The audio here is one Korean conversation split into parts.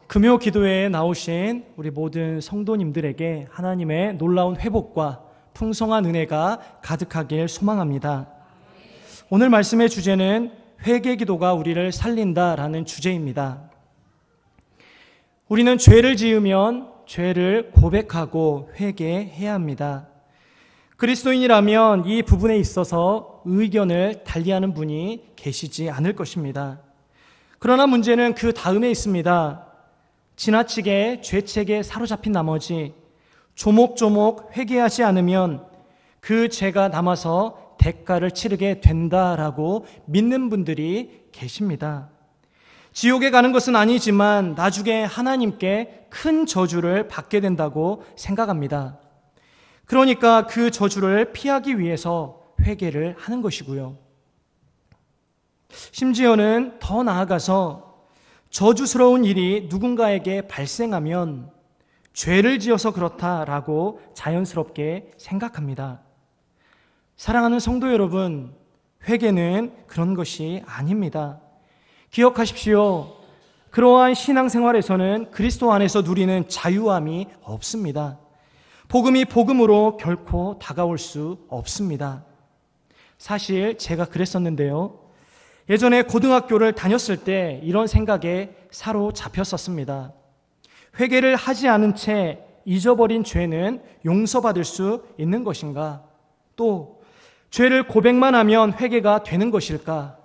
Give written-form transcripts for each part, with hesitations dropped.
금요 기도회에 나오신 우리 모든 성도님들에게 하나님의 놀라운 회복과 풍성한 은혜가 가득하길 소망합니다. 오늘 말씀의 주제는 회개 기도가 우리를 살린다라는 주제입니다. 우리는 죄를 지으면 죄를 고백하고 회개해야 합니다. 그리스도인이라면 이 부분에 있어서 의견을 달리하는 분이 계시지 않을 것입니다. 그러나 문제는 그 다음에 있습니다. 지나치게 죄책에 사로잡힌 나머지 조목조목 회개하지 않으면 그 죄가 남아서 대가를 치르게 된다라고 믿는 분들이 계십니다. 지옥에 가는 것은 아니지만 나중에 하나님께 큰 저주를 받게 된다고 생각합니다. 그러니까 그 저주를 피하기 위해서 회개를 하는 것이고요. 심지어는 더 나아가서 저주스러운 일이 누군가에게 발생하면 죄를 지어서 그렇다라고 자연스럽게 생각합니다. 사랑하는 성도 여러분, 회개는 그런 것이 아닙니다. 기억하십시오. 그러한 신앙생활에서는 그리스도 안에서 누리는 자유함이 없습니다. 복음이 복음으로 결코 다가올 수 없습니다. 사실 제가 그랬었는데요. 예전에 고등학교를 다녔을 때 이런 생각에 사로잡혔었습니다. 회개를 하지 않은 채 잊어버린 죄는 용서받을 수 있는 것인가? 또 죄를 고백만 하면 회개가 되는 것일까?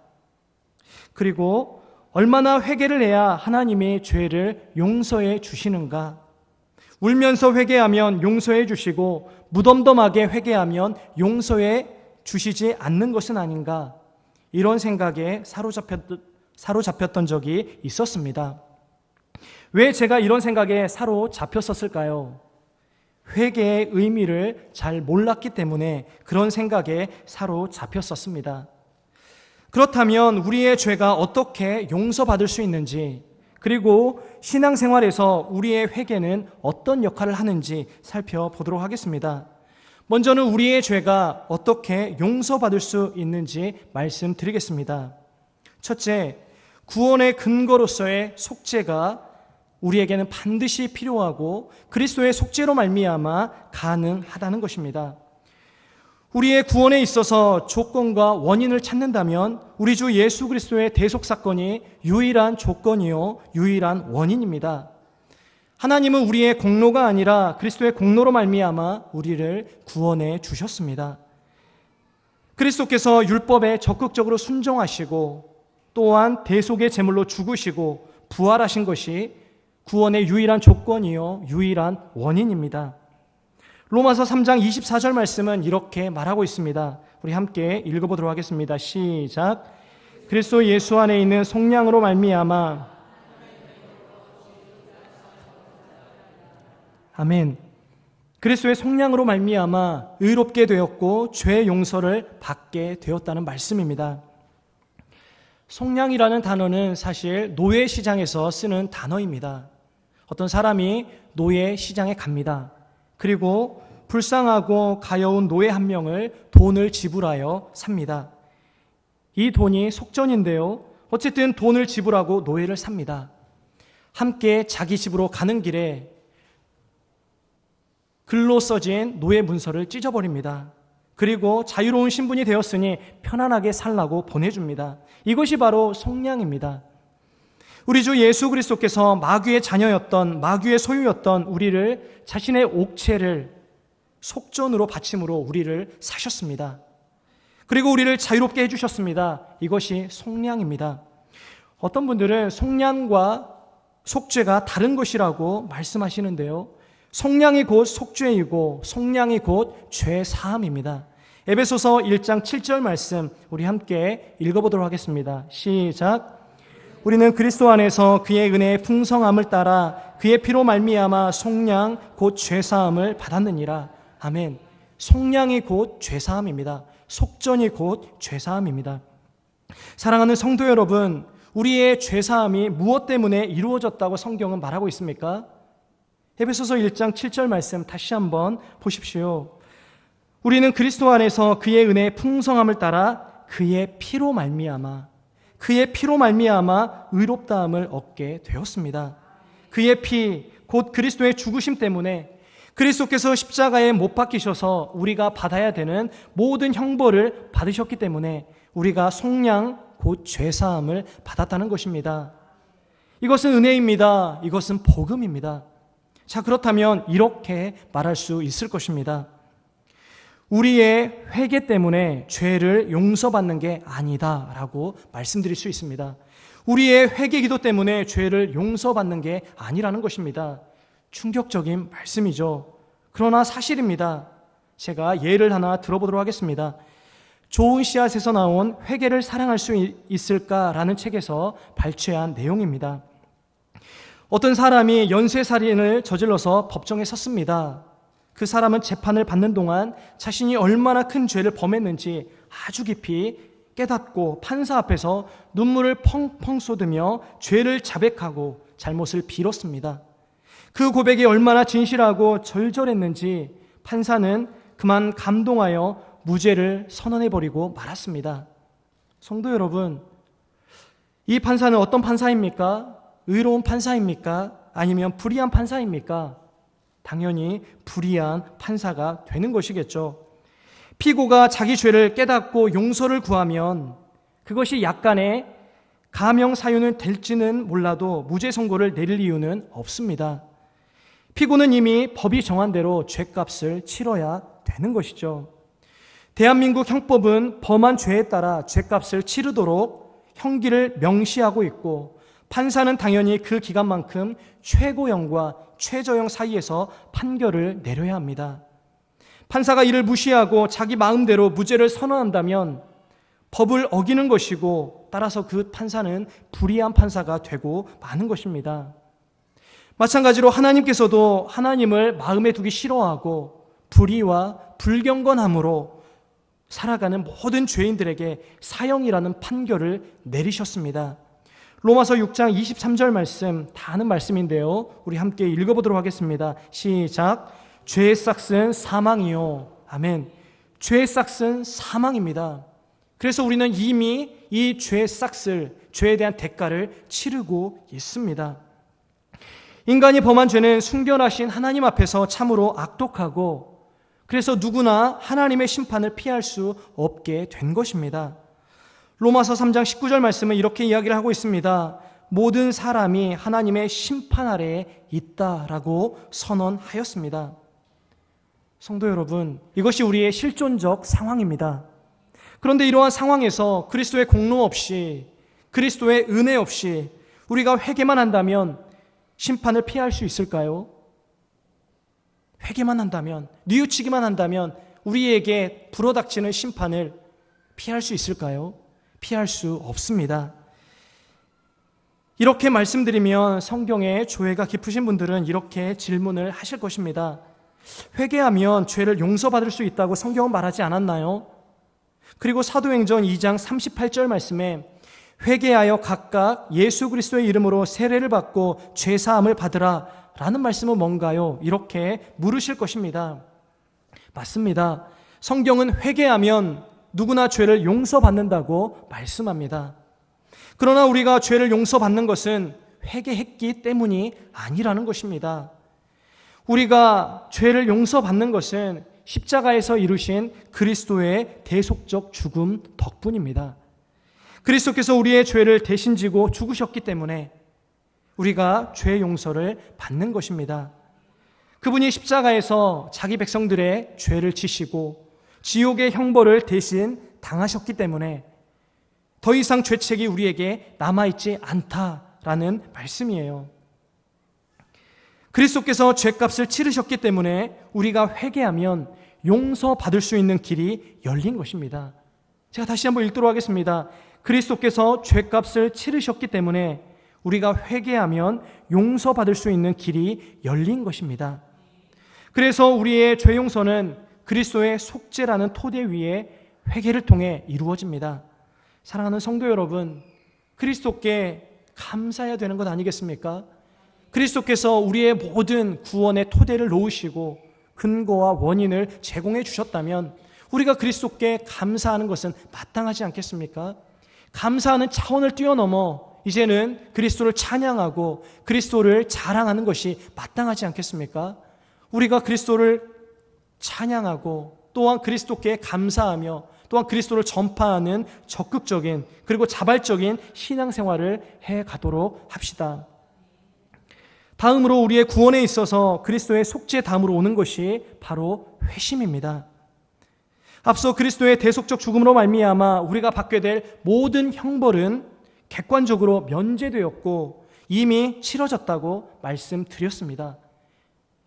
그리고 얼마나 회개를 해야 하나님이 죄를 용서해 주시는가? 울면서 회개하면 용서해 주시고 무덤덤하게 회개하면 용서해 주시지 않는 것은 아닌가? 이런 생각에 사로잡혔던 적이 있었습니다. 왜 제가 이런 생각에 사로잡혔었을까요? 회개의 의미를 잘 몰랐기 때문에 그런 생각에 사로잡혔었습니다. 그렇다면 우리의 죄가 어떻게 용서받을 수 있는지, 그리고 신앙생활에서 우리의 회개는 어떤 역할을 하는지 살펴보도록 하겠습니다. 먼저는 우리의 죄가 어떻게 용서받을 수 있는지 말씀드리겠습니다. 첫째, 구원의 근거로서의 속죄가 우리에게는 반드시 필요하고 그리스도의 속죄로 말미암아 가능하다는 것입니다. 우리의 구원에 있어서 조건과 원인을 찾는다면 우리 주 예수 그리스도의 대속사건이 유일한 조건이요 유일한 원인입니다. 하나님은 우리의 공로가 아니라 그리스도의 공로로 말미암아 우리를 구원해 주셨습니다. 그리스도께서 율법에 적극적으로 순종하시고 또한 대속의 제물로 죽으시고 부활하신 것이 구원의 유일한 조건이요 유일한 원인입니다. 로마서 3장 24절 말씀은 이렇게 말하고 있습니다. 우리 함께 읽어보도록 하겠습니다. 시작. 그리스도 예수 안에 있는 속량으로 말미암아 아멘. 그리스도의 속량으로 말미암아 의롭게 되었고 죄 용서를 받게 되었다는 말씀입니다. 속량이라는 단어는 사실 노예 시장에서 쓰는 단어입니다. 어떤 사람이 노예 시장에 갑니다. 그리고 불쌍하고 가여운 노예 한 명을 돈을 지불하여 삽니다. 이 돈이 속전인데요. 어쨌든 돈을 지불하고 노예를 삽니다. 함께 자기 집으로 가는 길에 글로 써진 노예 문서를 찢어버립니다. 그리고 자유로운 신분이 되었으니 편안하게 살라고 보내줍니다. 이것이 바로 속량입니다. 우리 주 예수 그리스도께서 마귀의 자녀였던, 마귀의 소유였던 우리를 자신의 옥체를 속전으로 바침으로 우리를 사셨습니다. 그리고 우리를 자유롭게 해주셨습니다. 이것이 속량입니다. 어떤 분들은 속량과 속죄가 다른 것이라고 말씀하시는데요. 속량이 곧 속죄이고 속량이 곧 죄사함입니다. 에베소서 1장 7절 말씀 우리 함께 읽어보도록 하겠습니다. 시작. 우리는 그리스도 안에서 그의 은혜의 풍성함을 따라 그의 피로 말미암아 속량 곧 죄사함을 받았느니라. 아멘. 속량이 곧 죄사함입니다. 속전이 곧 죄사함입니다. 사랑하는 성도 여러분, 우리의 죄사함이 무엇 때문에 이루어졌다고 성경은 말하고 있습니까? 에베소서 1장 7절 말씀 다시 한번 보십시오. 우리는 그리스도 안에서 그의 은혜의 풍성함을 따라 그의 피로 말미암아 의롭다함을 얻게 되었습니다. 그의 피, 곧 그리스도의 죽으심 때문에 그리스도께서 십자가에 못 박히셔서 우리가 받아야 되는 모든 형벌을 받으셨기 때문에 우리가 속량, 곧 죄사함을 받았다는 것입니다. 이것은 은혜입니다. 이것은 복음입니다. 자, 그렇다면 이렇게 말할 수 있을 것입니다. 우리의 회개 때문에 죄를 용서받는 게 아니다라고 말씀드릴 수 있습니다. 우리의 회개 기도 때문에 죄를 용서받는 게 아니라는 것입니다. 충격적인 말씀이죠. 그러나 사실입니다. 제가 예를 하나 들어보도록 하겠습니다. 좋은 씨앗에서 나온 회개를 사랑할 수 있을까라는 책에서 발췌한 내용입니다. 어떤 사람이 연쇄살인을 저질러서 법정에 섰습니다. 그 사람은 재판을 받는 동안 자신이 얼마나 큰 죄를 범했는지 아주 깊이 깨닫고 판사 앞에서 눈물을 펑펑 쏟으며 죄를 자백하고 잘못을 빌었습니다. 그 고백이 얼마나 진실하고 절절했는지 판사는 그만 감동하여 무죄를 선언해버리고 말았습니다. 성도 여러분, 이 판사는 어떤 판사입니까? 의로운 판사입니까? 아니면 불의한 판사입니까? 당연히 불의한 판사가 되는 것이겠죠. 피고가 자기 죄를 깨닫고 용서를 구하면 그것이 약간의 가명 사유는 될지는 몰라도 무죄 선고를 내릴 이유는 없습니다. 피고는 이미 법이 정한 대로 죄값을 치러야 되는 것이죠. 대한민국 형법은 범한 죄에 따라 죄값을 치르도록 형기를 명시하고 있고 판사는 당연히 그 기간만큼 최고형과 최저형 사이에서 판결을 내려야 합니다. 판사가 이를 무시하고 자기 마음대로 무죄를 선언한다면 법을 어기는 것이고 따라서 그 판사는 불의한 판사가 되고 마는 것입니다. 마찬가지로 하나님께서도 하나님을 마음에 두기 싫어하고 불의와 불경건함으로 살아가는 모든 죄인들에게 사형이라는 판결을 내리셨습니다. 로마서 6장 23절 말씀, 다 아는 말씀인데요. 우리 함께 읽어보도록 하겠습니다. 시작. 죄의 싹은 사망이요. 아멘. 죄의 싹은 사망입니다. 그래서 우리는 이미 이 죄의 싹을, 죄에 대한 대가를 치르고 있습니다. 인간이 범한 죄는 순결하신 하나님 앞에서 참으로 악독하고 그래서 누구나 하나님의 심판을 피할 수 없게 된 것입니다. 로마서 3장 19절 말씀은 이렇게 이야기를 하고 있습니다. 모든 사람이 하나님의 심판 아래에 있다라고 선언하였습니다. 성도 여러분, 이것이 우리의 실존적 상황입니다. 그런데 이러한 상황에서 그리스도의 공로 없이, 그리스도의 은혜 없이 우리가 회개만 한다면 심판을 피할 수 있을까요? 회개만 한다면, 뉘우치기만 한다면 우리에게 불어닥치는 심판을 피할 수 있을까요? 피할 수 없습니다. 이렇게 말씀드리면 성경에 조예가 깊으신 분들은 이렇게 질문을 하실 것입니다. 회개하면 죄를 용서받을 수 있다고 성경은 말하지 않았나요? 그리고 사도행전 2장 38절 말씀에 회개하여 각각 예수 그리스도의 이름으로 세례를 받고 죄사함을 받으라 라는 말씀은 뭔가요? 이렇게 물으실 것입니다. 맞습니다. 성경은 회개하면 누구나 죄를 용서받는다고 말씀합니다. 그러나 우리가 죄를 용서받는 것은 회개했기 때문이 아니라는 것입니다. 우리가 죄를 용서받는 것은 십자가에서 이루신 그리스도의 대속적 죽음 덕분입니다. 그리스도께서 우리의 죄를 대신 지고 죽으셨기 때문에 우리가 죄 용서를 받는 것입니다. 그분이 십자가에서 자기 백성들의 죄를 지시고 지옥의 형벌을 대신 당하셨기 때문에 더 이상 죄책이 우리에게 남아있지 않다라는 말씀이에요. 그리스도께서 죄값을 치르셨기 때문에 우리가 회개하면 용서받을 수 있는 길이 열린 것입니다. 제가 다시 한번 읽도록 하겠습니다. 그리스도께서 죄값을 치르셨기 때문에 우리가 회개하면 용서받을 수 있는 길이 열린 것입니다. 그래서 우리의 죄 용서는 그리스도의 속죄라는 토대 위에 회개를 통해 이루어집니다. 사랑하는 성도 여러분, 그리스도께 감사해야 되는 것 아니겠습니까? 그리스도께서 우리의 모든 구원의 토대를 놓으시고 근거와 원인을 제공해 주셨다면 우리가 그리스도께 감사하는 것은 마땅하지 않겠습니까? 감사하는 차원을 뛰어넘어 이제는 그리스도를 찬양하고 그리스도를 자랑하는 것이 마땅하지 않겠습니까? 우리가 그리스도를 찬양하고 또한 그리스도께 감사하며 또한 그리스도를 전파하는 적극적인 그리고 자발적인 신앙생활을 해가도록 합시다. 다음으로 우리의 구원에 있어서 그리스도의 속죄 다음으로 오는 것이 바로 회심입니다. 앞서 그리스도의 대속적 죽음으로 말미암아 우리가 받게 될 모든 형벌은 객관적으로 면제되었고 이미 치러졌다고 말씀드렸습니다.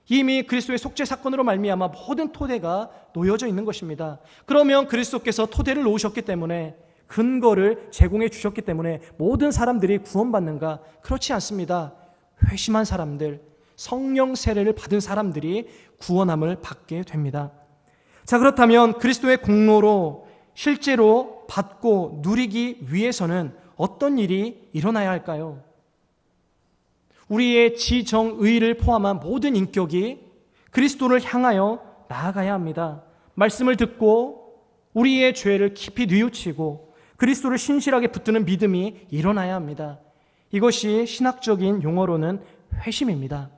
이미 그리스도의 속죄 사건으로 말미암아 모든 토대가 놓여져 있는 것입니다. 그러면 그리스도께서 토대를 놓으셨기 때문에 근거를 제공해 주셨기 때문에 모든 사람들이 구원받는가? 그렇지 않습니다. 회심한 사람들, 성령 세례를 받은 사람들이 구원함을 받게 됩니다. 자, 그렇다면 그리스도의 공로로 실제로 받고 누리기 위해서는 어떤 일이 일어나야 할까요? 우리의 지정의를 포함한 모든 인격이 그리스도를 향하여 나아가야 합니다. 말씀을 듣고 우리의 죄를 깊이 뉘우치고 그리스도를 신실하게 붙드는 믿음이 일어나야 합니다. 이것이 신학적인 용어로는 회심입니다.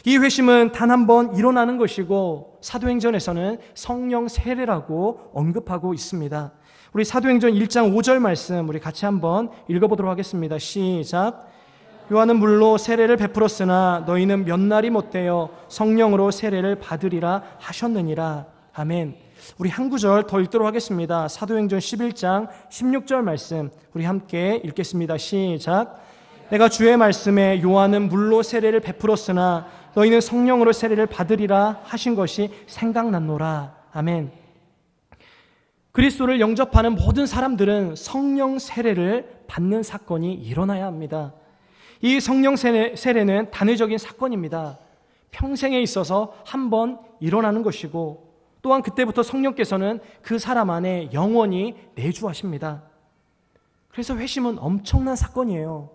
이 회심은 단 한 번 일어나는 것이고 사도행전에서는 성령 세례라고 언급하고 있습니다. 우리 사도행전 1장 5절 말씀 우리 같이 한번 읽어보도록 하겠습니다. 시작. 요한은 물로 세례를 베풀었으나 너희는 몇 날이 못되어 성령으로 세례를 받으리라 하셨느니라. 아멘. 우리 한 구절 더 읽도록 하겠습니다. 사도행전 11장 16절 말씀 우리 함께 읽겠습니다. 시작. 내가 주의 말씀에 요한은 물로 세례를 베풀었으나 너희는 성령으로 세례를 받으리라 하신 것이 생각났노라. 아멘. 그리스도를 영접하는 모든 사람들은 성령 세례를 받는 사건이 일어나야 합니다. 이 성령 세례는 단회적인 사건입니다. 평생에 있어서 한 번 일어나는 것이고 또한 그때부터 성령께서는 그 사람 안에 영원히 내주하십니다. 그래서 회심은 엄청난 사건이에요.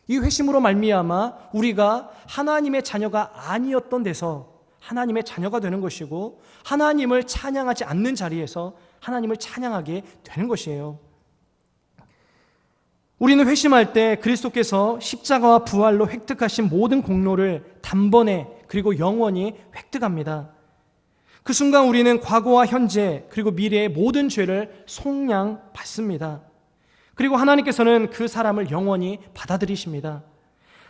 이 회심으로 말미암아 우리가 하나님의 자녀가 아니었던 데서 하나님의 자녀가 되는 것이고 하나님을 찬양하지 않는 자리에서 하나님을 찬양하게 되는 것이에요. 우리는 회심할 때 그리스도께서 십자가와 부활로 획득하신 모든 공로를 단번에 그리고 영원히 획득합니다. 그 순간 우리는 과거와 현재 그리고 미래의 모든 죄를 속량받습니다. 그리고 하나님께서는 그 사람을 영원히 받아들이십니다.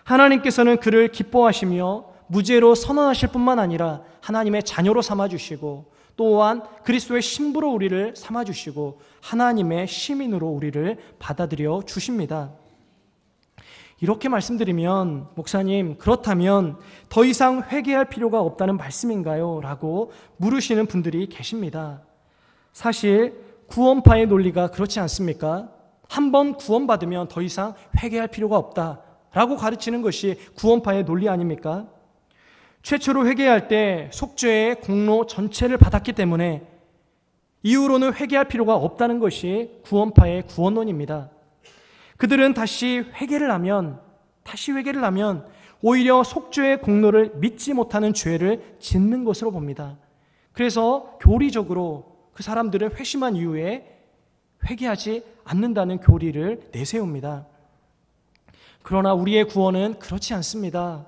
하나님께서는 그를 기뻐하시며 무죄로 선언하실 뿐만 아니라 하나님의 자녀로 삼아주시고 또한 그리스도의 신부로 우리를 삼아주시고 하나님의 시민으로 우리를 받아들여 주십니다. 이렇게 말씀드리면 목사님 그렇다면 더 이상 회개할 필요가 없다는 말씀인가요? 라고 물으시는 분들이 계십니다. 사실 구원파의 논리가 그렇지 않습니까? 한번 구원받으면 더 이상 회개할 필요가 없다라고 가르치는 것이 구원파의 논리 아닙니까? 최초로 회개할 때 속죄의 공로 전체를 받았기 때문에 이후로는 회개할 필요가 없다는 것이 구원파의 구원론입니다. 그들은 다시 회개를 하면 오히려 속죄의 공로를 믿지 못하는 죄를 짓는 것으로 봅니다. 그래서 교리적으로 그 사람들은 회심한 이후에 회개하지 않는다는 교리를 내세웁니다. 그러나 우리의 구원은 그렇지 않습니다.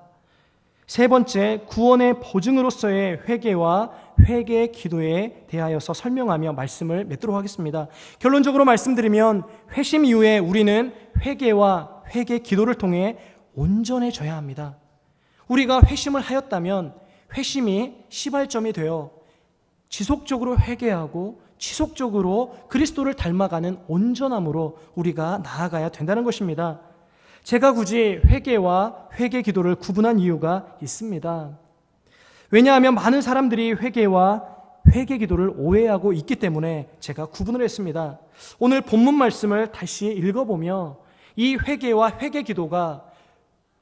세 번째, 구원의 보증으로서의 회개와 회개 기도에 대하여서 설명하며 말씀을 맺도록 하겠습니다. 결론적으로 말씀드리면 회심 이후에 우리는 회개와 회개 기도를 통해 온전해져야 합니다. 우리가 회심을 하였다면 회심이 시발점이 되어 지속적으로 회개하고 지속적으로 그리스도를 닮아가는 온전함으로 우리가 나아가야 된다는 것입니다. 제가 굳이 회개와 회개 기도를 구분한 이유가 있습니다. 왜냐하면 많은 사람들이 회개와 회개 기도를 오해하고 있기 때문에 제가 구분을 했습니다. 오늘 본문 말씀을 다시 읽어보며 이 회개와 회개 기도가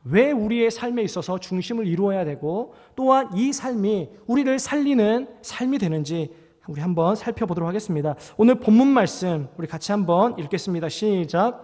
왜 우리의 삶에 있어서 중심을 이루어야 되고 또한 이 삶이 우리를 살리는 삶이 되는지 우리 한번 살펴보도록 하겠습니다. 오늘 본문 말씀 우리 같이 한번 읽겠습니다. 시작.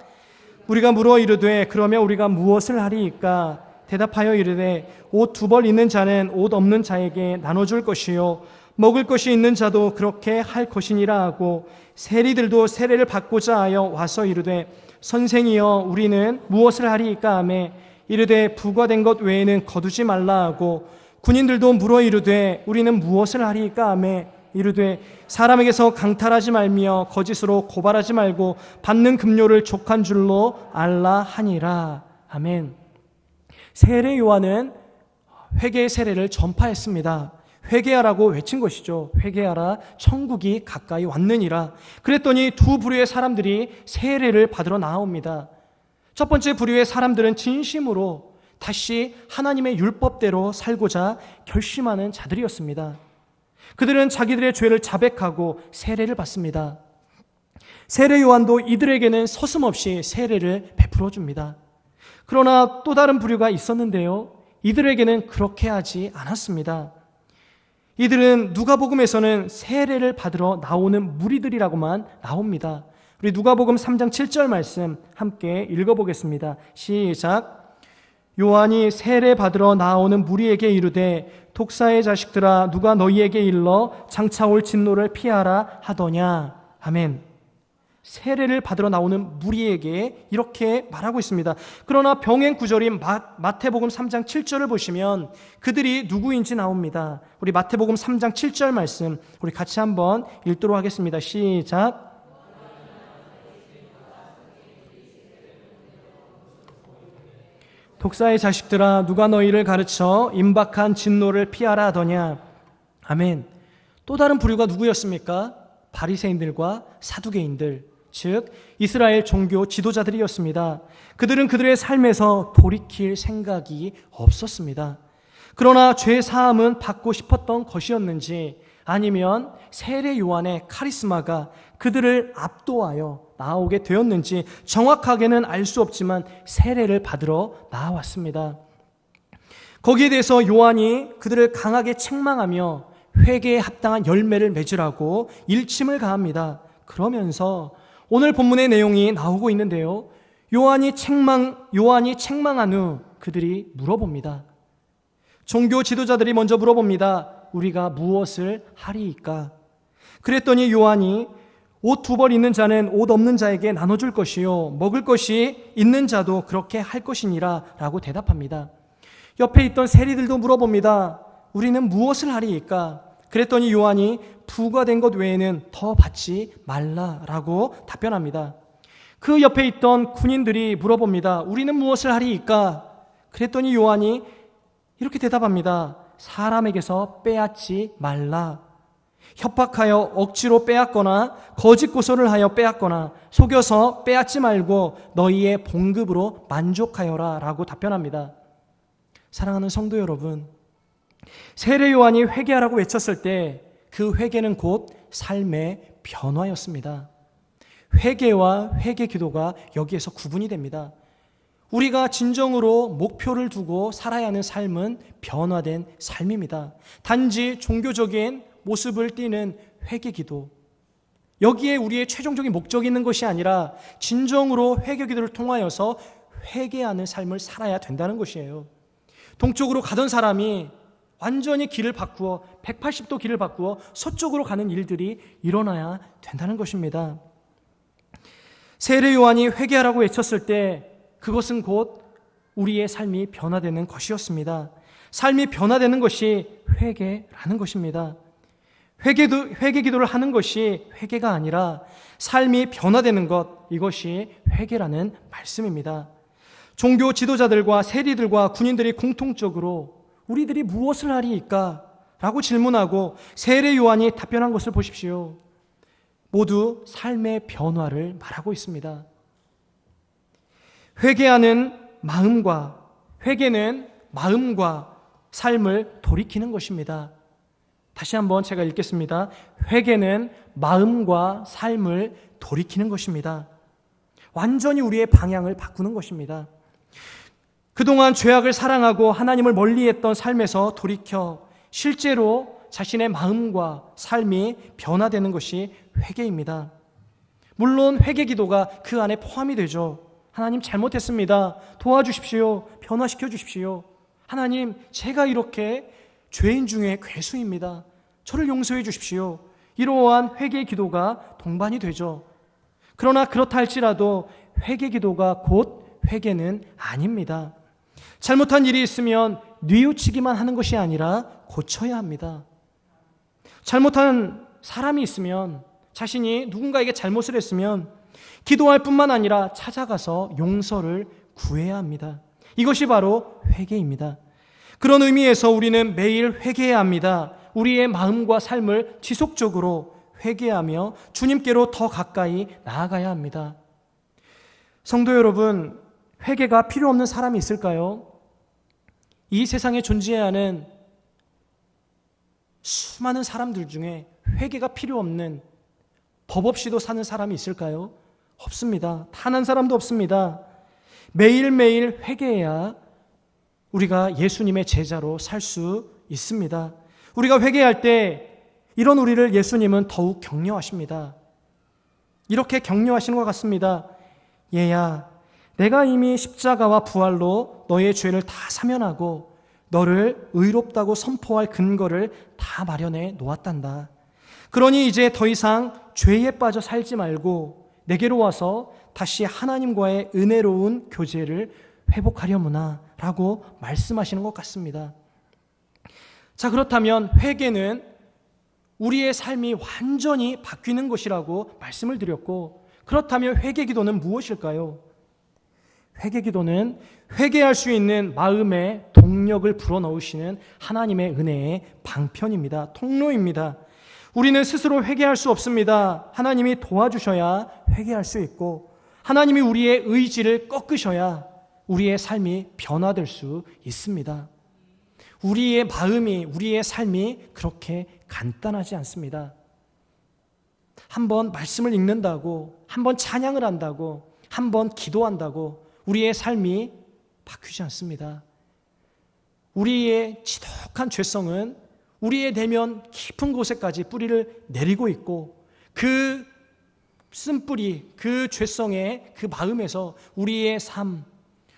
우리가 물어 이르되 그러면 우리가 무엇을 하리이까? 대답하여 이르되 옷 두 벌 있는 자는 옷 없는 자에게 나눠줄 것이요 먹을 것이 있는 자도 그렇게 할 것이니라 하고 세리들도 세례를 받고자 하여 와서 이르되 선생이여 우리는 무엇을 하리이까 하매 이르되 부과된 것 외에는 거두지 말라 하고 군인들도 물어 이르되 우리는 무엇을 하리이까 하매 이르되 사람에게서 강탈하지 말며 거짓으로 고발하지 말고 받는 급료를 족한 줄로 알라 하니라. 아멘. 세례 요한은 회개의 세례를 전파했습니다. 회개하라고 외친 것이죠. 회개하라, 천국이 가까이 왔느니라. 그랬더니 두 부류의 사람들이 세례를 받으러 나옵니다. 첫 번째 부류의 사람들은 진심으로 다시 하나님의 율법대로 살고자 결심하는 자들이었습니다. 그들은 자기들의 죄를 자백하고 세례를 받습니다. 세례 요한도 이들에게는 서슴없이 세례를 베풀어 줍니다. 그러나 또 다른 부류가 있었는데요, 이들에게는 그렇게 하지 않았습니다. 이들은 누가복음에서는 세례를 받으러 나오는 무리들이라고만 나옵니다. 우리 누가복음 3장 7절 말씀 함께 읽어보겠습니다. 시작. 요한이 세례 받으러 나오는 무리에게 이르되 독사의 자식들아 누가 너희에게 일러 장차 올 진노를 피하라 하더냐. 아멘. 세례를 받으러 나오는 무리에게 이렇게 말하고 있습니다. 그러나 병행 구절인 마태복음 3장 7절을 보시면 그들이 누구인지 나옵니다. 우리 마태복음 3장 7절 말씀 우리 같이 한번 읽도록 하겠습니다. 시작. 독사의 자식들아 누가 너희를 가르쳐 임박한 진노를 피하라 하더냐. 아멘. 또 다른 부류가 누구였습니까? 바리새인들과 사두개인들, 즉 이스라엘 종교 지도자들이었습니다. 그들은 그들의 삶에서 돌이킬 생각이 없었습니다. 그러나 죄 사함은 받고 싶었던 것이었는지 아니면 세례 요한의 카리스마가 그들을 압도하여 나오게 되었는지 정확하게는 알 수 없지만 세례를 받으러 나왔습니다. 거기에 대해서 요한이 그들을 강하게 책망하며 회개에 합당한 열매를 맺으라고 일침을 가합니다. 그러면서 오늘 본문의 내용이 나오고 있는데요, 요한이 책망한 후 그들이 물어봅니다. 종교 지도자들이 먼저 물어봅니다. 우리가 무엇을 하리이까? 그랬더니 요한이 옷 2벌 있는 자는 옷 없는 자에게 나눠줄 것이요 먹을 것이 있는 자도 그렇게 할 것이니라 라고 대답합니다. 옆에 있던 세리들도 물어봅니다. 우리는 무엇을 하리이까? 그랬더니 요한이 부과된 것 외에는 더 받지 말라라고 답변합니다. 그 옆에 있던 군인들이 물어봅니다. 우리는 무엇을 하리이까? 그랬더니 요한이 이렇게 대답합니다. 사람에게서 빼앗지 말라. 협박하여 억지로 빼앗거나 거짓 고소를 하여 빼앗거나 속여서 빼앗지 말고 너희의 봉급으로 만족하여라 라고 답변합니다. 사랑하는 성도 여러분, 세례 요한이 회개하라고 외쳤을 때 그 회개는 곧 삶의 변화였습니다. 회개와 회개 기도가 여기에서 구분이 됩니다. 우리가 진정으로 목표를 두고 살아야 하는 삶은 변화된 삶입니다. 단지 종교적인 모습을 띠는 회개 기도, 여기에 우리의 최종적인 목적이 있는 것이 아니라 진정으로 회개 기도를 통하여서 회개하는 삶을 살아야 된다는 것이에요. 동쪽으로 가던 사람이 완전히 길을 바꾸어 180도 길을 바꾸어 서쪽으로 가는 일들이 일어나야 된다는 것입니다. 세례 요한이 회개하라고 외쳤을 때 그것은 곧 우리의 삶이 변화되는 것이었습니다. 삶이 변화되는 것이 회개라는 것입니다. 회개 기도를 하는 것이 회개가 아니라 삶이 변화되는 것, 이것이 회개라는 말씀입니다. 종교 지도자들과 세리들과 군인들이 공통적으로 우리들이 무엇을 하리이까? 라고 질문하고 세례 요한이 답변한 것을 보십시오. 모두 삶의 변화를 말하고 있습니다. 회개는 마음과 삶을 돌이키는 것입니다. 다시 한번 제가 읽겠습니다. 회개는 마음과 삶을 돌이키는 것입니다. 완전히 우리의 방향을 바꾸는 것입니다. 그동안 죄악을 사랑하고 하나님을 멀리했던 삶에서 돌이켜 실제로 자신의 마음과 삶이 변화되는 것이 회개입니다. 물론 회개 기도가 그 안에 포함이 되죠. 하나님 잘못했습니다. 도와주십시오. 변화시켜 주십시오. 하나님 제가 이렇게 죄인 중에 괴수입니다. 저를 용서해 주십시오. 이러한 회개의 기도가 동반이 되죠. 그러나 그렇다 할지라도 회개 기도가 곧 회개는 아닙니다. 잘못한 일이 있으면 뉘우치기만 하는 것이 아니라 고쳐야 합니다. 잘못한 사람이 있으면, 자신이 누군가에게 잘못을 했으면 기도할 뿐만 아니라 찾아가서 용서를 구해야 합니다. 이것이 바로 회개입니다. 그런 의미에서 우리는 매일 회개해야 합니다. 우리의 마음과 삶을 지속적으로 회개하며 주님께로 더 가까이 나아가야 합니다. 성도 여러분, 회개가 필요 없는 사람이 있을까요? 이 세상에 존재하는 수많은 사람들 중에 회개가 필요 없는, 법 없이도 사는 사람이 있을까요? 없습니다. 단 한 사람도 없습니다. 매일매일 회개해야 우리가 예수님의 제자로 살 수 있습니다. 우리가 회개할 때 이런 우리를 예수님은 더욱 격려하십니다. 이렇게 격려하시는 것 같습니다. 얘야, 내가 이미 십자가와 부활로 너의 죄를 다 사면하고 너를 의롭다고 선포할 근거를 다 마련해 놓았단다. 그러니 이제 더 이상 죄에 빠져 살지 말고 내게로 와서 다시 하나님과의 은혜로운 교제를 회복하려무나 라고 말씀하시는 것 같습니다. 자, 그렇다면 회개는 우리의 삶이 완전히 바뀌는 것이라고 말씀을 드렸고, 그렇다면 회개 기도는 무엇일까요? 회개 기도는 회개할 수 있는 마음의 동력을 불어넣으시는 하나님의 은혜의 방편입니다. 통로입니다. 우리는 스스로 회개할 수 없습니다. 하나님이 도와주셔야 회개할 수 있고, 하나님이 우리의 의지를 꺾으셔야 우리의 삶이 변화될 수 있습니다. 우리의 마음이, 우리의 삶이 그렇게 간단하지 않습니다. 한번 말씀을 읽는다고, 한번 찬양을 한다고, 한번 기도한다고 우리의 삶이 바뀌지 않습니다. 우리의 지독한 죄성은 우리의 내면 깊은 곳에까지 뿌리를 내리고 있고, 그 쓴뿌리, 그 죄성의 그 마음에서 우리의 삶,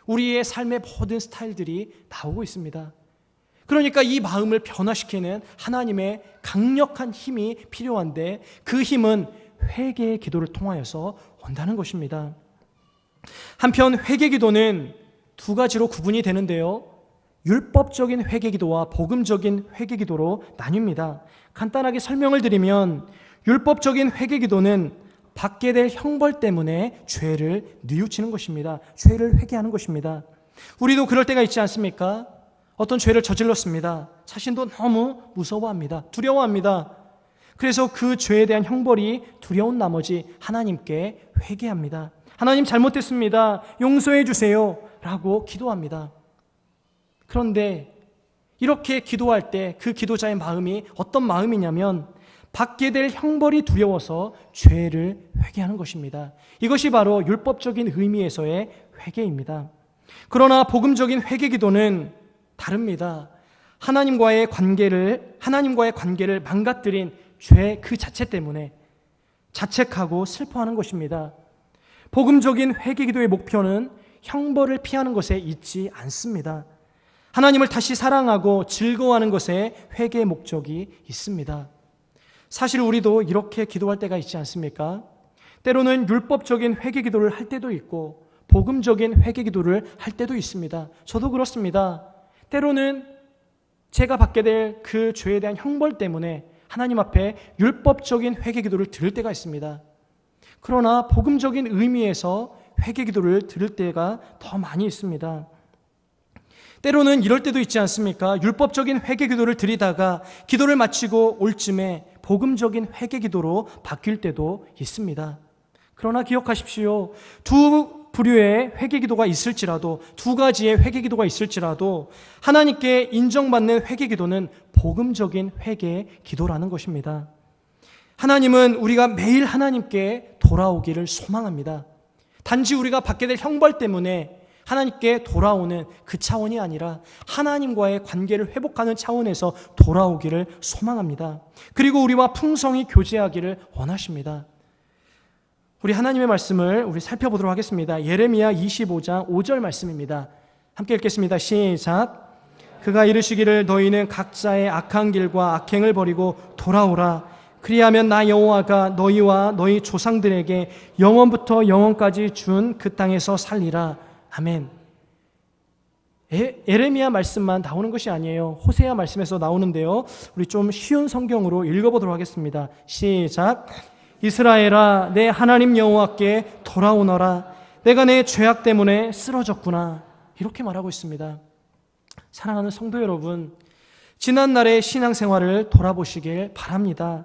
우리의 삶의 모든 스타일들이 나오고 있습니다. 그러니까 이 마음을 변화시키는 하나님의 강력한 힘이 필요한데, 그 힘은 회개의 기도를 통하여서 온다는 것입니다. 한편 회개 기도는 두 가지로 구분이 되는데요, 율법적인 회개 기도와 복음적인 회개 기도로 나뉩니다. 간단하게 설명을 드리면, 율법적인 회개 기도는 받게 될 형벌 때문에 죄를 뉘우치는 것입니다. 죄를 회개하는 것입니다. 우리도 그럴 때가 있지 않습니까? 어떤 죄를 저질렀습니다. 자신도 너무 무서워합니다. 두려워합니다. 그래서 그 죄에 대한 형벌이 두려운 나머지 하나님께 회개합니다. 하나님, 잘못했습니다. 용서해 주세요 라고 기도합니다. 그런데 이렇게 기도할 때 그 기도자의 마음이 어떤 마음이냐면, 받게 될 형벌이 두려워서 죄를 회개하는 것입니다. 이것이 바로 율법적인 의미에서의 회개입니다. 그러나 복음적인 회개 기도는 다릅니다. 하나님과의 관계를 망가뜨린 죄 그 자체 때문에 자책하고 슬퍼하는 것입니다. 복음적인 회개 기도의 목표는 형벌을 피하는 것에 있지 않습니다. 하나님을 다시 사랑하고 즐거워하는 것에 회개의 목적이 있습니다. 사실 우리도 이렇게 기도할 때가 있지 않습니까? 때로는 율법적인 회개 기도를 할 때도 있고 복음적인 회개 기도를 할 때도 있습니다. 저도 그렇습니다. 때로는 제가 받게 될 그 죄에 대한 형벌 때문에 하나님 앞에 율법적인 회개 기도를 드릴 때가 있습니다. 그러나 복음적인 의미에서 회개 기도를 드릴 때가 더 많이 있습니다. 때로는 이럴 때도 있지 않습니까? 율법적인 회개 기도를 드리다가 기도를 마치고 올 쯤에 복음적인 회개 기도로 바뀔 때도 있습니다. 그러나 기억하십시오. 두 부류의 회개 기도가 있을지라도, 두 가지의 회개 기도가 있을지라도 하나님께 인정받는 회개 기도는 복음적인 회개 기도라는 것입니다. 하나님은 우리가 매일 하나님께 돌아오기를 소망합니다. 단지 우리가 받게 될 형벌 때문에 하나님께 돌아오는 그 차원이 아니라 하나님과의 관계를 회복하는 차원에서 돌아오기를 소망합니다. 그리고 우리와 풍성히 교제하기를 원하십니다. 우리 하나님의 말씀을 우리 살펴보도록 하겠습니다. 예레미야 25장 5절 말씀입니다. 함께 읽겠습니다. 시작. 그가 이르시기를 너희는 각자의 악한 길과 악행을 버리고 돌아오라. 그리하면 나 여호와가 너희와 너희 조상들에게 영원부터 영원까지 준 그 땅에서 살리라. 아멘. 에레미야 말씀만 나오는 것이 아니에요. 호세아 말씀에서 나오는데요. 우리 좀 쉬운 성경으로 읽어보도록 하겠습니다. 시작. 이스라엘아, 내 하나님 여호와께 돌아오너라. 내가 내 죄악 때문에 쓰러졌구나. 이렇게 말하고 있습니다. 사랑하는 성도 여러분, 지난날의 신앙생활을 돌아보시길 바랍니다.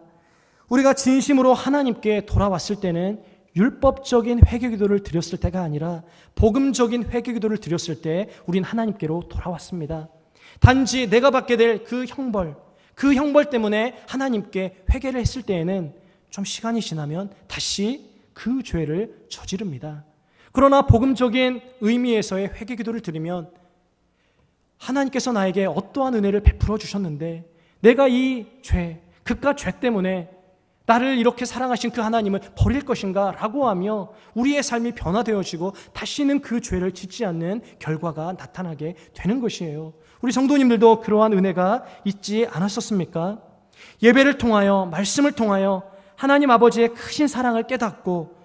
우리가 진심으로 하나님께 돌아왔을 때는 율법적인 회개기도를 드렸을 때가 아니라 복음적인 회개기도를 드렸을 때 우린 하나님께로 돌아왔습니다. 단지 내가 받게 될 그 형벌 때문에 하나님께 회개를 했을 때에는 좀 시간이 지나면 다시 그 죄를 저지릅니다. 그러나 복음적인 의미에서의 회개기도를 드리면 하나님께서 나에게 어떠한 은혜를 베풀어 주셨는데 내가 이 죄, 그깟 죄 때문에 나를 이렇게 사랑하신 그 하나님을 버릴 것인가 라고 하며 우리의 삶이 변화되어지고 다시는 그 죄를 짓지 않는 결과가 나타나게 되는 것이에요. 우리 성도님들도 그러한 은혜가 있지 않았었습니까? 예배를 통하여, 말씀을 통하여 하나님 아버지의 크신 사랑을 깨닫고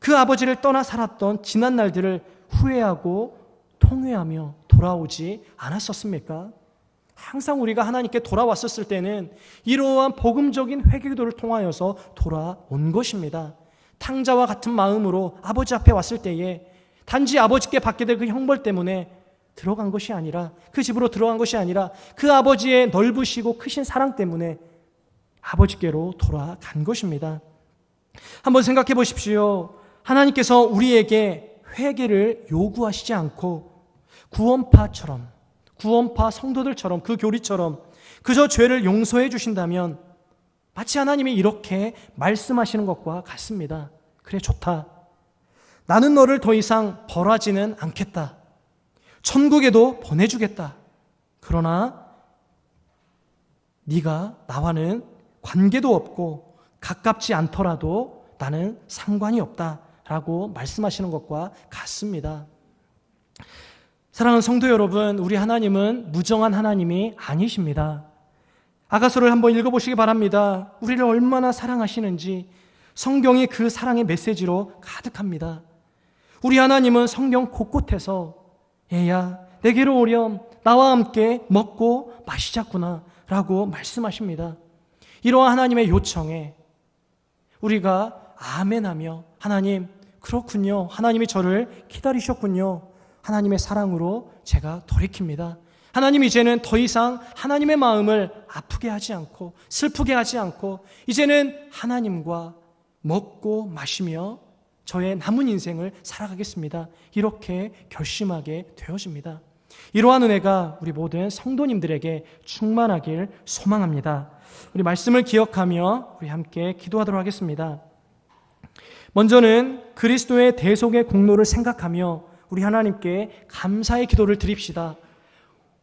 그 아버지를 떠나 살았던 지난 날들을 후회하고 통회하며 돌아오지 않았었습니까? 항상 우리가 하나님께 돌아왔었을 때는 이러한 복음적인 회개기도를 통하여서 돌아온 것입니다. 탕자와 같은 마음으로 아버지 앞에 왔을 때에 단지 아버지께 받게 될 그 형벌 때문에 들어간 것이 아니라, 그 집으로 들어간 것이 아니라 그 아버지의 넓으시고 크신 사랑 때문에 아버지께로 돌아간 것입니다. 한번 생각해 보십시오. 하나님께서 우리에게 회개를 요구하시지 않고 구원파 성도들처럼, 그 교리처럼 그저 죄를 용서해 주신다면 마치 하나님이 이렇게 말씀하시는 것과 같습니다. 그래, 좋다. 나는 너를 더 이상 벌하지는 않겠다. 천국에도 보내주겠다. 그러나 네가 나와는 관계도 없고 가깝지 않더라도 나는 상관이 없다라고 말씀하시는 것과 같습니다. 사랑하는 성도 여러분, 우리 하나님은 무정한 하나님이 아니십니다. 아가서를 한번 읽어보시기 바랍니다. 우리를 얼마나 사랑하시는지 성경이 그 사랑의 메시지로 가득합니다. 우리 하나님은 성경 곳곳에서 얘야, 내게로 오렴, 나와 함께 먹고 마시자꾸나 라고 말씀하십니다. 이러한 하나님의 요청에 우리가 아멘하며 하나님, 그렇군요. 하나님이 저를 기다리셨군요. 하나님의 사랑으로 제가 돌이킵니다. 하나님, 이제는 더 이상 하나님의 마음을 아프게 하지 않고 슬프게 하지 않고 이제는 하나님과 먹고 마시며 저의 남은 인생을 살아가겠습니다. 이렇게 결심하게 되어집니다. 이러한 은혜가 우리 모든 성도님들에게 충만하길 소망합니다. 우리 말씀을 기억하며 우리 함께 기도하도록 하겠습니다. 먼저는 그리스도의 대속의 공로를 생각하며 우리 하나님께 감사의 기도를 드립시다.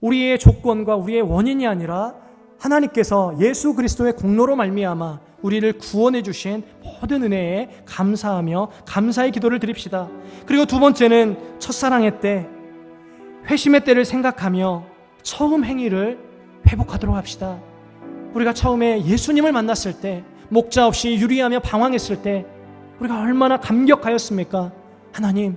우리의 조건과 우리의 원인이 아니라 하나님께서 예수 그리스도의 공로로 말미암아 우리를 구원해 주신 모든 은혜에 감사하며 감사의 기도를 드립시다. 그리고 두 번째는 첫사랑의 때, 회심의 때를 생각하며 처음 행위를 회복하도록 합시다. 우리가 처음에 예수님을 만났을 때, 목자 없이 유리하며 방황했을 때 우리가 얼마나 감격하였습니까? 하나님,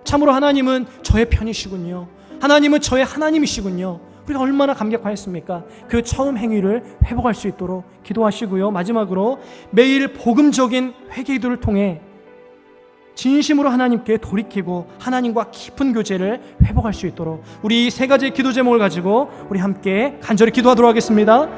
참으로 하나님은 저의 편이시군요. 하나님은 저의 하나님이시군요. 우리가 얼마나 감격하였습니까? 그 처음 행위를 회복할 수 있도록 기도하시고요. 마지막으로 매일 복음적인 회개기도를 통해 진심으로 하나님께 돌이키고 하나님과 깊은 교제를 회복할 수 있도록 우리 세 가지의 기도 제목을 가지고 우리 함께 간절히 기도하도록 하겠습니다.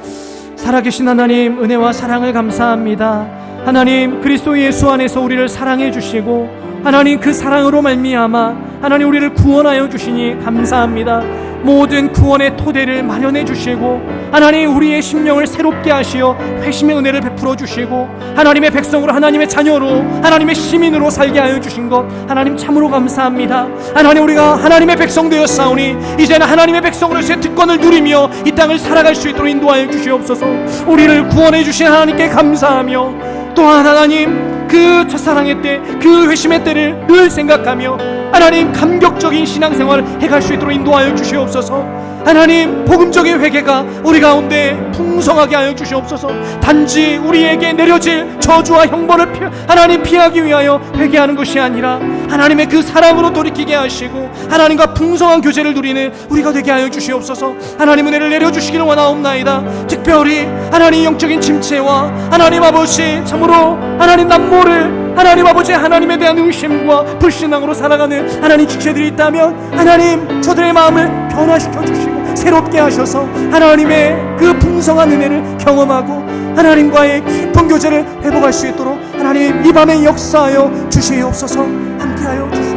살아계신 하나님, 은혜와 사랑을 감사합니다. 하나님, 그리스도 예수 안에서 우리를 사랑해 주시고 하나님, 그 사랑으로 말미암아 하나님 우리를 구원하여 주시니 감사합니다. 모든 구원의 토대를 마련해 주시고 하나님 우리의 심령을 새롭게 하시어 회심의 은혜를 베풀어 주시고 하나님의 백성으로, 하나님의 자녀로, 하나님의 시민으로 살게 하여 주신 것 하나님 참으로 감사합니다. 하나님, 우리가 하나님의 백성 되었사오니 이제는 하나님의 백성으로서의 특권을 누리며 이 땅을 살아갈 수 있도록 인도하여 주시옵소서. 우리를 구원해 주신 하나님께 감사하며 또한 하나님, 그 첫사랑의 때, 그 회심의 때를 늘 생각하며 하나님 감격적인 신앙생활을 해갈 수 있도록 인도하여 주시옵소서. 하나님, 복음적인 회개가 우리 가운데 풍성하게 하여 주시옵소서. 단지 우리에게 내려질 저주와 형벌을 하나님 피하기 위하여 회개하는 것이 아니라 하나님의 그 사랑으로 돌이키게 하시고 하나님과 풍성한 교제를 누리는 우리가 되게 하여 주시옵소서. 하나님 은혜를 내려주시기를 원하옵나이다. 특별히 하나님 영적인 침체와 하나님 아버지 참으로 하나님 남모를 하나님 아버지 하나님에 대한 의심과 불신앙으로 살아가는 하나님 지체들이 있다면 하나님 저들의 마음을 변화시켜 주시고 새롭게 하셔서 하나님의 그 풍성한 은혜를 경험하고 하나님과의 깊은 교제를 회복할 수 있도록 하나님 이 밤에 역사하여 주시옵소서. 함께하여 주시옵소서.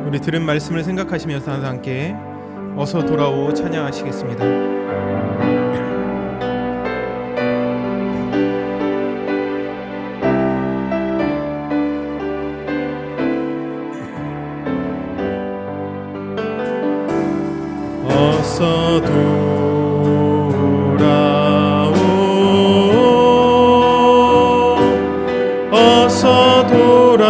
우리 들은 말씀을 생각하시면서 항상 함께 어서 돌아오 찬양하시겠습니다. 어서 돌아오, 어서 돌아마노.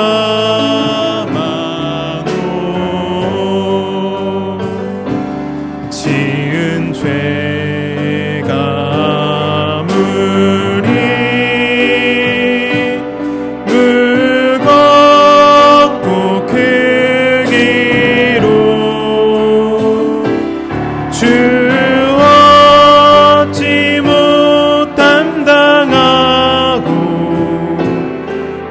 지은 죄가 아무리 무겁고 크기로 주 어찌 못 담당하고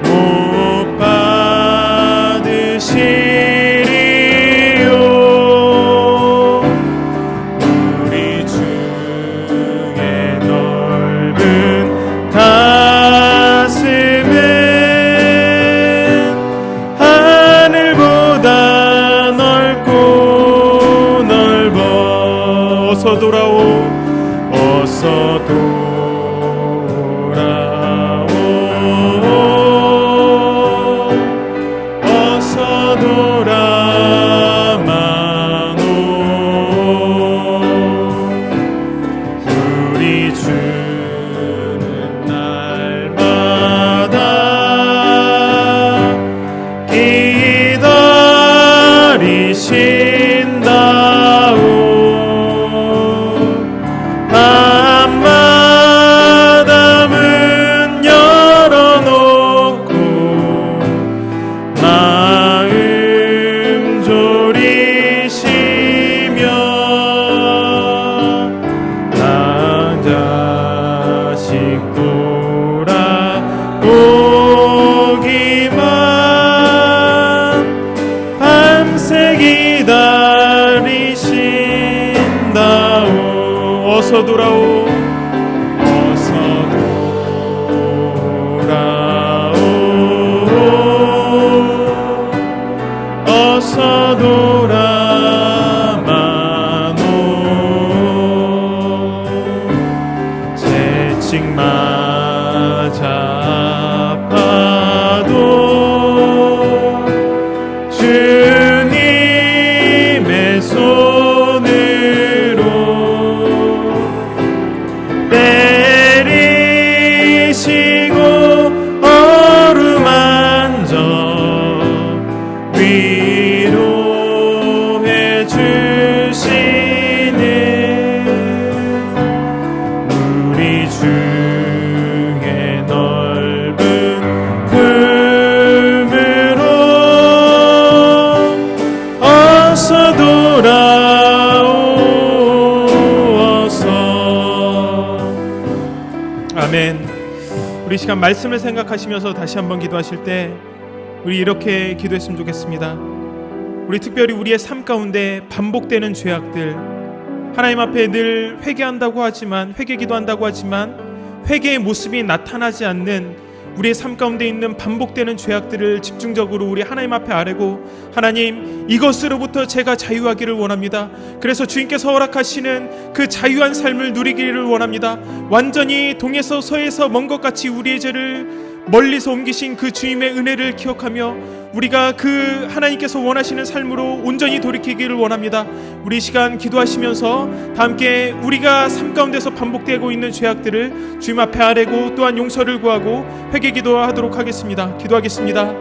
못 받으시리요. 우리 주의 넓은 가슴은 하늘보다 넓고 넓어. 어서 돌아오, 어서 돌아오, 어서 돌아마노. 우리 주는 날마다 기다리신다오. 밤마다 문 열어놓고 마음 졸이시며 나 자식 돌아오기만 밤새 기다리신다오. 어서 돌아오, 어서 돌아오, 어서 돌아마노. 채찍 맞아 아파도 주님의 손으로 때리시고 어루만져 위로해 주시는 우리 주의 넓은 품으로 어서 돌아오, 어서. 아멘. 우리 시간 말씀을 생각하시면서 다시 한번 기도하실 때 우리 이렇게 기도했으면 좋겠습니다. 우리 특별히 우리의 삶 가운데 반복되는 죄악들, 하나님 앞에 늘 회개한다고 하지만, 회개 기도한다고 하지만 회개의 모습이 나타나지 않는 우리의 삶 가운데 있는 반복되는 죄악들을 집중적으로 우리 하나님 앞에 아뢰고, 하나님, 이것으로부터 제가 자유하기를 원합니다. 그래서 주님께서 허락하시는 그 자유한 삶을 누리기를 원합니다. 완전히 동에서 서에서 먼 것 같이 우리의 죄를 멀리서 옮기신 그 주님의 은혜를 기억하며 우리가 그 하나님께서 원하시는 삶으로 온전히 돌이키기를 원합니다. 우리 이 시간 기도하시면서 다 함께 우리가 삶 가운데서 반복되고 있는 죄악들을 주님 앞에 아뢰고 또한 용서를 구하고 회개 기도하도록 하겠습니다. 기도하겠습니다.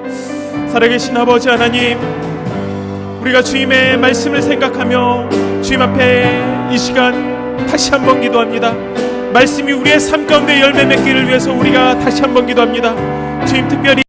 살아계신 아버지 하나님, 우리가 주님의 말씀을 생각하며 주님 앞에 이 시간 다시 한번 기도합니다. 말씀이 우리의 삶 가운데 열매 맺기를 위해서 우리가 다시 한번 기도합니다. 주님, 특별히